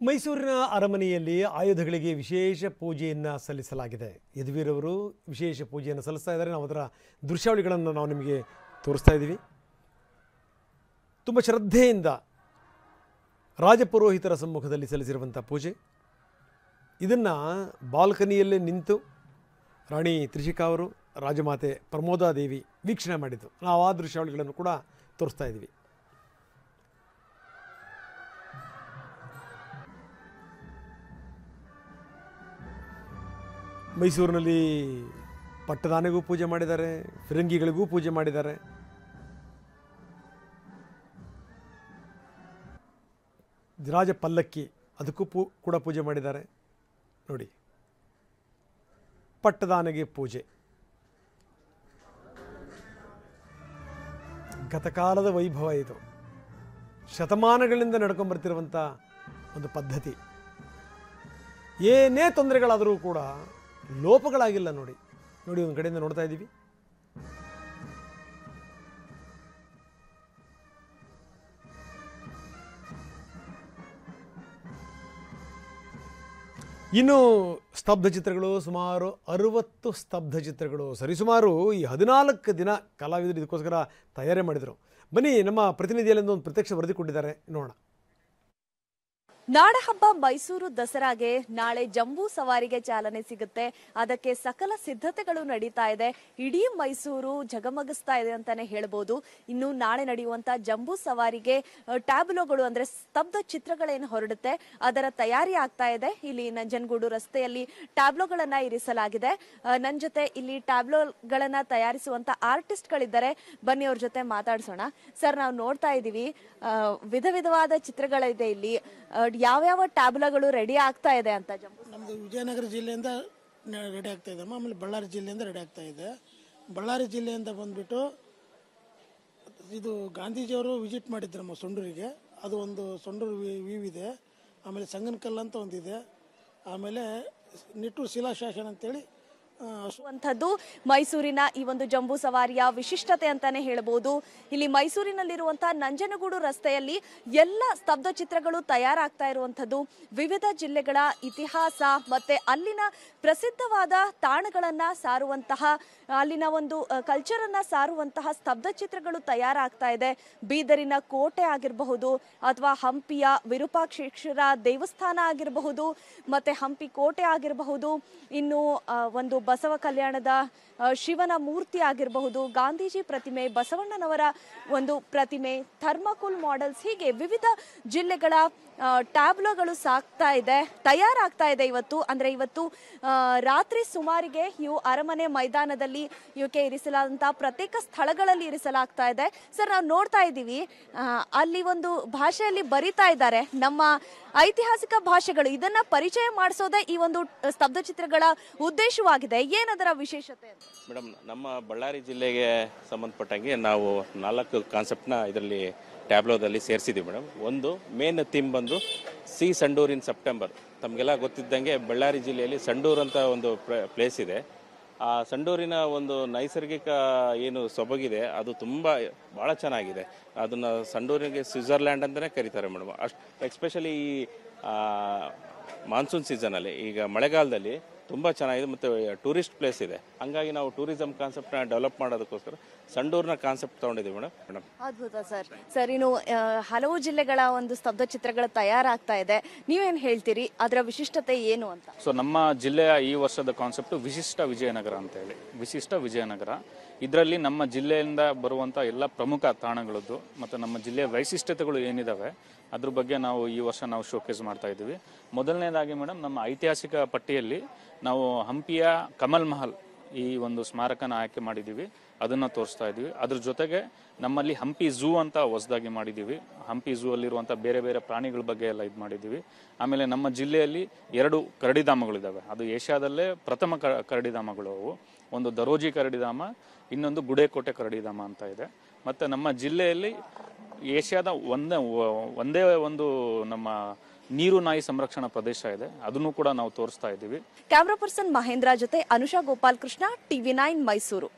ಮೈಸೂರಿನ ಅರಮನೆಯಲ್ಲಿ ಆಯುಧಗಳಿಗೆ ವಿಶೇಷ ಪೂಜೆಯನ್ನು ಸಲ್ಲಿಸಲಾಗಿದೆ. ಯದುವೀರವರು ವಿಶೇಷ ಪೂಜೆಯನ್ನು ಸಲ್ಲಿಸ್ತಾ ಇದ್ದಾರೆ. ನಾವು ಅದರ ದೃಶ್ಯಾವಳಿಗಳನ್ನು ನಾವು ನಿಮಗೆ ತೋರಿಸ್ತಾ ಇದ್ದೀವಿ. ತುಂಬ ಶ್ರದ್ಧೆಯಿಂದ ರಾಜಪುರೋಹಿತರ ಸಮ್ಮುಖದಲ್ಲಿ ಸಲ್ಲಿಸಿರುವಂಥ ಪೂಜೆ. ಇದನ್ನು ಬಾಲ್ಕನಿಯಲ್ಲೇ ನಿಂತು ರಾಣಿ ತ್ರಿಷಿಕಾ ಅವರು, ರಾಜಮಾತೆ ಪ್ರಮೋದಾದೇವಿ ವೀಕ್ಷಣೆ ಮಾಡಿದ್ದು. ನಾವು ಆ ದೃಶ್ಯಾವಳಿಗಳನ್ನು ಕೂಡ ತೋರಿಸ್ತಾ ಇದ್ದೀವಿ. ಮೈಸೂರಿನಲ್ಲಿ ಪಟ್ಟದಾನೆಗೂ ಪೂಜೆ ಮಾಡಿದ್ದಾರೆ, ಫಿರಂಗಿಗಳಿಗೂ ಪೂಜೆ ಮಾಡಿದ್ದಾರೆ. ರಾಜ ಪಲ್ಲಕ್ಕಿ ಅದಕ್ಕೂ ಕೂಡ ಪೂಜೆ ಮಾಡಿದ್ದಾರೆ. ನೋಡಿ, ಪಟ್ಟದಾನೆಗೆ ಪೂಜೆ ಗತಕಾಲದ ವೈಭವ. ಇದು ಶತಮಾನಗಳಿಂದ ನಡ್ಕೊಂಡ್ಬರ್ತಿರುವಂಥ ಒಂದು ಪದ್ಧತಿ. ಏನೇ ತೊಂದರೆಗಳಾದರೂ ಕೂಡ ಲೋಪಗಳಾಗಿಲ್ಲ. ನೋಡಿ ನೋಡಿ ಒಂದು ಕಡೆಯಿಂದ ನೋಡ್ತಾ ಇದ್ದೀವಿ. ಇನ್ನು ಸ್ತಬ್ಧ ಚಿತ್ರಗಳು ಸುಮಾರು 60 ಸ್ತಬ್ಧ ಚಿತ್ರಗಳು, ಸರಿಸುಮಾರು ಈ 14 ದಿನ ಕಲಾವಿದರು ಇದಕ್ಕೋಸ್ಕರ ತಯಾರಿ ಮಾಡಿದರು. ಬನ್ನಿ, ನಮ್ಮ ಪ್ರತಿನಿಧಿಯಲ್ಲಿಂದ ಒಂದು ಪ್ರತ್ಯಕ್ಷ ವರದಿ ಕೊಟ್ಟಿದ್ದಾರೆ, ನೋಡೋಣ. ನಾಡಹಬ್ಬ ಮೈಸೂರು ದಸರಾಗೆ ನಾಳೆ ಜಂಬೂ ಸವಾರಿಗೆ ಚಾಲನೆ ಸಿಗುತ್ತೆ. ಅದಕ್ಕೆ ಸಕಲ ಸಿದ್ಧತೆಗಳು ನಡೀತಾ ಇದೆ. ಇಡೀ ಮೈಸೂರು ಜಗಮಗಿಸ್ತಾ ಇದೆ ಅಂತಾನೆ ಹೇಳ್ಬೋದು. ಇನ್ನು ನಾಳೆ ನಡೆಯುವಂತ ಜಂಬೂ ಸವಾರಿಗೆ ಟ್ಯಾಬ್ಲೋಗಳು ಅಂದ್ರೆ ಸ್ತಬ್ಧ ಚಿತ್ರಗಳೇನು ಹೊರಡುತ್ತೆ ಅದರ ತಯಾರಿ ಆಗ್ತಾ ಇದೆ. ಇಲ್ಲಿ ನಂಜನಗೂಡು ರಸ್ತೆಯಲ್ಲಿ ಟ್ಯಾಬ್ಲೋಗಳನ್ನ ಇರಿಸಲಾಗಿದೆ. ನನ್ನ ಜೊತೆ ಇಲ್ಲಿ ಟ್ಯಾಬ್ಲೋಗಳನ್ನ ತಯಾರಿಸುವಂತ ಆರ್ಟಿಸ್ಟ್ ಗಳಿದ್ದಾರೆ. ಬನ್ನಿ ಅವ್ರ ಜೊತೆ ಮಾತಾಡ್ಸೋಣ. ಸರ್, ನಾವು ನೋಡ್ತಾ ಇದೀವಿ ವಿಧ ವಿಧವಾದ ಚಿತ್ರಗಳಿದೆ ಇಲ್ಲಿ. ಯಾವ್ಯಾವ ಟ್ಯಾಬ್ಲೋಗಳು ರೆಡಿ ಆಗ್ತಾ ಇದೆ ಅಂತ? ನಮ್ದು ವಿಜಯನಗರ ಜಿಲ್ಲೆಯಿಂದ ರೆಡಿ ಆಗ್ತಾ ಇದೆ, ಆಮೇಲೆ ಬಳ್ಳಾರಿ ಜಿಲ್ಲೆಯಿಂದ ರೆಡಿ ಆಗ್ತಾ ಇದೆ. ಬಳ್ಳಾರಿ ಜಿಲ್ಲೆಯಿಂದ ಬಂದ್ಬಿಟ್ಟು ಇದು ಗಾಂಧೀಜಿಯವರು ವಿಸಿಟ್ ಮಾಡಿದ್ರು ನಮ್ಮ ಸೊಂಡೂರಿಗೆ. ಅದು ಒಂದು ಸೊಂಡೂರು ವೀವ್ ಇದೆ. ಆಮೇಲೆ ಸಂಗನಕಲ್ ಅಂತ ಒಂದಿದೆ. ಆಮೇಲೆ ನಿಟ್ಟೂರು ಶಿಲಾಶಾಸನ ಅಂತೇಳಿ ಮೈಸೂರಿನ ಈ ಒಂದು ಜಂಬೂ ಸವಾರಿಯ ವಿಶಿಷ್ಟತೆ ಅಂತಾನೆ ಹೇಳ್ಬೋದು. ಇಲ್ಲಿ ಮೈಸೂರಿನಲ್ಲಿರುವಂತಹ ನಂಜನಗೂಡು ರಸ್ತೆಯಲ್ಲಿ ಎಲ್ಲ ಸ್ತಬ್ಧ ಚಿತ್ರಗಳು ತಯಾರಾಗ್ತಾ ಇರುವಂತದ್ದು. ವಿವಿಧ ಜಿಲ್ಲೆಗಳ ಇತಿಹಾಸ ಮತ್ತೆ ಅಲ್ಲಿನ ಪ್ರಸಿದ್ಧವಾದ ತಾಣಗಳನ್ನ ಸಾರುವಂತಹ, ಅಲ್ಲಿನ ಒಂದು ಕಲ್ಚರ್ ಅನ್ನ ಸಾರುವಂತಹ ಸ್ತಬ್ಧ ಚಿತ್ರಗಳು ತಯಾರಾಗ್ತಾ ಇದೆ. ಬೀದರಿನ ಕೋಟೆ ಆಗಿರಬಹುದು, ಅಥವಾ ಹಂಪಿಯ ವಿರೂಪಾಕ್ಷೇಶ್ವರ ದೇವಸ್ಥಾನ ಆಗಿರಬಹುದು, ಮತ್ತೆ ಹಂಪಿ ಕೋಟೆ ಆಗಿರಬಹುದು, ಇನ್ನು ಒಂದು ಬಸವ ಕಲ್ಯಾಣದ ಶಿವನ ಮೂರ್ತಿ ಆಗಿರಬಹುದು, ಗಾಂಧೀಜಿ ಪ್ರತಿಮೆ, ಬಸವಣ್ಣನವರ ಒಂದು ಪ್ರತಿಮೆ, ಥರ್ಮಾಕೋಲ್ ಮಾಡೆಲ್ಸ್, ಹೀಗೆ ವಿವಿಧ ಜಿಲ್ಲೆಗಳ ಟ್ಯಾಬ್ಲೋಗಳು ತಯಾರಾಗ್ತಾ ಇದೆ ಇವತ್ತು. ಅಂದ್ರೆ ಇವತ್ತು ರಾತ್ರಿ ಸುಮಾರಿಗೆ ಇವು ಅರಮನೆ ಮೈದಾನದಲ್ಲಿ ಇವಕ್ಕೆ ಇರಿಸಲಾದಂತಹ ಪ್ರತ್ಯೇಕ ಸ್ಥಳಗಳಲ್ಲಿ ಇರಿಸಲಾಗ್ತಾ ಇದೆ. ಸರ್, ನಾವು ನೋಡ್ತಾ ಇದ್ದೀವಿ ಅಲ್ಲಿ ಒಂದು ಭಾಷೆಯಲ್ಲಿ ಬರಿತಾ ಇದ್ದಾರೆ, ನಮ್ಮ ಐತಿಹಾಸಿಕ ಭಾಷೆಗಳು. ಇದನ್ನ ಪರಿಚಯ ಮಾಡಿಸೋದೇ ಈ ಒಂದು ಸ್ತಬ್ಧ ಚಿತ್ರಗಳ ಉದ್ದೇಶವಾಗಿದೆ. ಏನದರ ವಿಶೇಷತೆ? ಮೇಡಮ್, ನಮ್ಮ ಬಳ್ಳಾರಿ ಜಿಲ್ಲೆಗೆ ಸಂಬಂಧಪಟ್ಟಂಗೆ ನಾವು 4 ಕಾನ್ಸೆಪ್ಟ್ನ ಇದರಲ್ಲಿ ಟ್ಯಾಬ್ಲೋದಲ್ಲಿ ಸೇರಿಸಿದ್ದೀವಿ ಮೇಡಮ್. ಒಂದು ಮೇನ್ ಥೀಮ್ ಬಂದು ಸಿ ಸಂಡೂರ್ ಇನ್ ಸೆಪ್ಟೆಂಬರ್. ತಮಗೆಲ್ಲ ಗೊತ್ತಿದ್ದಂಗೆ ಬಳ್ಳಾರಿ ಜಿಲ್ಲೆಯಲ್ಲಿ ಸಂಡೂರ್ ಅಂತ ಒಂದು ಪ್ಲೇಸ್ ಇದೆ. ಆ ಸಂಡೂರಿನ ಒಂದು ನೈಸರ್ಗಿಕ ಏನು ಸೊಬಗಿದೆ ಅದು ಭಾಳ ಚೆನ್ನಾಗಿದೆ. ಅದನ್ನು ಸಂಡೂರಿಗೆ ಸ್ವಿಟ್ಜರ್ಲ್ಯಾಂಡ್ ಅಂತಲೇ ಕರೀತಾರೆ ಮೇಡಮ್. ಎಸ್ಪೆಷಲಿ ಈ ಮಾನ್ಸೂನ್ ಸೀಸನಲ್ಲಿ, ಈಗ ಮಳೆಗಾಲದಲ್ಲಿ ತುಂಬ ಚೆನ್ನಾಗಿದೆ ಮತ್ತು ಟೂರಿಸ್ಟ್ ಪ್ಲೇಸ್ ಇದೆ. ಹಂಗಾಗಿ ನಾವು ಟೂರಿಸಂ ಕಾನ್ಸೆಪ್ಟ್ನ ಡೆವಲಪ್ ಮಾಡೋದಕ್ಕೋಸ್ಕರ ಸಂಡೂರ್ನ ಕಾನ್ಸೆಪ್ಟ್ ತೊಗೊಂಡಿದ್ದೀವಿ ಮೇಡಮ್. ಅದ್ಭುತ ಸರ್. ಇನ್ನು ಹಲವು ಜಿಲ್ಲೆಗಳ ಒಂದು ಸ್ತಬ್ಧ ಚಿತ್ರಗಳು ತಯಾರಾಗ್ತಾ ಇದೆ. ನೀವೇನು ಹೇಳ್ತೀರಿ, ಅದರ ವಿಶಿಷ್ಟತೆ ಏನು ಅಂತ? ಸೊ ನಮ್ಮ ಜಿಲ್ಲೆಯ ಈ ವರ್ಷದ ಕಾನ್ಸೆಪ್ಟ್ ವಿಶಿಷ್ಟ ವಿಜಯನಗರ ಅಂತ ಹೇಳಿ. ವಿಶಿಷ್ಟ ವಿಜಯನಗರ ಇದರಲ್ಲಿ ನಮ್ಮ ಜಿಲ್ಲೆಯಿಂದ ಬರುವಂಥ ಎಲ್ಲ ಪ್ರಮುಖ ತಾಣಗಳದ್ದು ಮತ್ತು ನಮ್ಮ ಜಿಲ್ಲೆಯ ವೈಶಿಷ್ಟ್ಯತೆಗಳು ಏನಿದಾವೆ ಅದ್ರ ಬಗ್ಗೆ ಈ ವರ್ಷ ನಾವು ಶೋಕೇಸ್ ಮಾಡ್ತಾ ಇದ್ದೀವಿ. ಮೊದಲನೇದಾಗಿ ಮೇಡಮ್, ನಮ್ಮ ಐತಿಹಾಸಿಕ ಪಟ್ಟಿಯಲ್ಲಿ ನಾವು ಹಂಪಿಯ ಕಮಲ್ ಮಹಲ್ ಈ ಒಂದು ಸ್ಮಾರಕನ ಆಯ್ಕೆ ಮಾಡಿದ್ದೀವಿ, ಅದನ್ನು ತೋರಿಸ್ತಾ ಇದ್ದೀವಿ. ಅದ್ರ ಜೊತೆಗೆ ನಮ್ಮಲ್ಲಿ ಹಂಪಿ ಝೂ ಅಂತ ಹೊಸದಾಗಿ ಮಾಡಿದ್ದೀವಿ. ಹಂಪಿ ಝೂ ಅಲ್ಲಿರುವಂಥ ಬೇರೆ ಬೇರೆ ಪ್ರಾಣಿಗಳ ಬಗ್ಗೆ ಎಲ್ಲ ಇದು ಮಾಡಿದ್ದೀವಿ. ಆಮೇಲೆ ನಮ್ಮ ಜಿಲ್ಲೆಯಲ್ಲಿ 2 ಕರಡಿಧಾಮಗಳಿದ್ದಾವೆ. ಅದು ಏಷ್ಯಾದಲ್ಲೇ ಪ್ರಥಮ ಕರಡಿಧಾಮಗಳು ಅವು. ಒಂದು ದರೋಜಿ ಕರಡಿಧಾಮ, ಇನ್ನೊಂದು ಗುಡೇಕೋಟೆ ಕರಡಿಧಾಮ ಅಂತ ಇದೆ. ಮತ್ತು ನಮ್ಮ ಜಿಲ್ಲೆಯಲ್ಲಿ ಏಷ್ಯಾದ ಒಂದೇ ಒಂದು ನಮ್ಮ ನೀರು ನಾಯಿ ಸಂರಕ್ಷಣಾ ಪ್ರದೇಶ ಇದೆ, ಅದನ್ನು ಕೂಡ ನಾವು ತೋರಿಸ್ತಾ ಇದ್ದೀವಿ. ಕ್ಯಾಮರಾ ಪರ್ಸನ್ ಮಹೇಂದ್ರ ಜೊತೆ ಅನುಷಾ ಗೋಪಾಲ್ ಕೃಷ್ಣ, TV9 ಮೈಸೂರು.